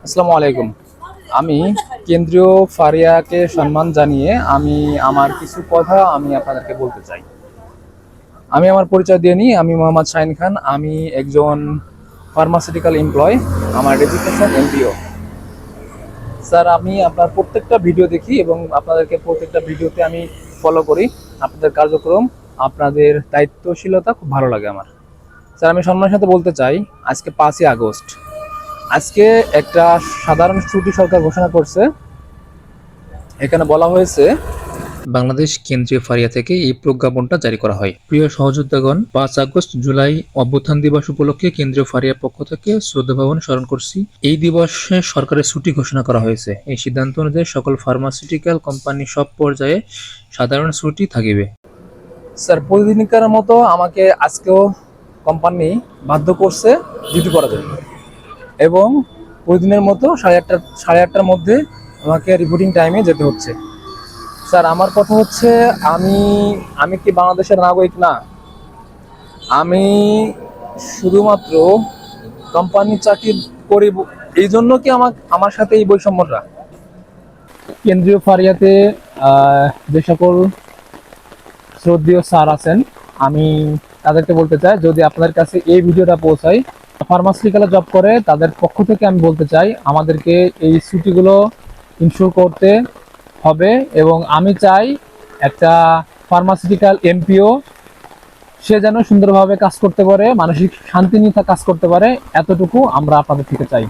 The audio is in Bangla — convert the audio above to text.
আসসালামু আলাইকুম। আমি কেন্দ্রীয় ফারিয়াকে সম্মান জানিয়ে আমি আমার কিছু কথা আপনাদেরকে বলতে চাই। আমি আমার পরিচয় দিয়ে নিই। আমি মোহাম্মদ শাহিন খান। আমি একজন ফার্মাসিউটিক্যাল এমপ্লয়। আমার ডেজিগনেশন এমপিও। স্যার, আমি আপনার প্রত্যেকটা ভিডিও দেখি এবং আপনাদেরকে প্রত্যেকটা ভিডিওতে আমি ফলো করি। আপনাদের কার্যক্রম, আপনাদের দায়িত্বশীলতা খুব ভালো লাগে আমার। স্যার, আমি সম্মানের সাথে বলতে চাই, আজকে 5ই আগস্ট। আজকে একটা সাধারণ ছুটি সরকার ঘোষণা করছে। এখানে বলা হয়েছে, বাংলাদেশ কেন্দ্রীয় ফারিয়া থেকে এই প্রজ্ঞাপনটা জারি করা হয়। প্রিয় সহযোদ্ধাগণ, 5 আগস্ট জুলাই অভ্যুত্থান দিবস উপলক্ষে কেন্দ্রীয় ফারিয়ার পক্ষ থেকে শ্রদ্ধা ভবন স্মরণ করছি। এই দিবসে সরকারের ছুটি ঘোষণা করা হয়েছে। এই সিদ্ধান্ত অনুযায়ী সকল ফার্মাসিউটিক্যাল কোম্পানি সব পর্যায়ে সাধারণ ছুটি থাকিবে। স্যার, প্রতিদিনকার মতো আমাকে আজকেও কোম্পানি বাধ্য করছে ডিউটি করার জন্য, এবং প্রতিদিনের মতো সাড়ে আটটার মধ্যে আমাকে রিপোর্টিং টাইমে যেতে হচ্ছে। স্যার, আমার কথা হচ্ছে, আমি আমি কি বাংলাদেশের নাগরিক না? আমি শুধুমাত্র কোম্পানি চাকরি করি, এই জন্য কি আমার সাথে এই বৈষম্যটা? কেন্দ্রীয় ফারিয়াতে যে সকল শ্রদ্ধেয় স্যার আছেন, আমি তাদেরকে বলতে চাই, যদি আপনাদের কাছে এই ভিডিওটা পৌঁছায়, ফার্মাসিউটিক্যালে জব করে তাদের পক্ষ থেকে আমি বলতে চাই, আমাদেরকে এই ছুটিগুলো ইনশিওর করতে হবে। এবং আমি চাই একটা ফার্মাসিউটিক্যাল এমপিও, সে যেন সুন্দরভাবে কাজ করতে পারে, মানসিক শান্তি নিয়ে কাজ করতে পারে, এতটুকু আমরা আপনাদের থেকে চাই।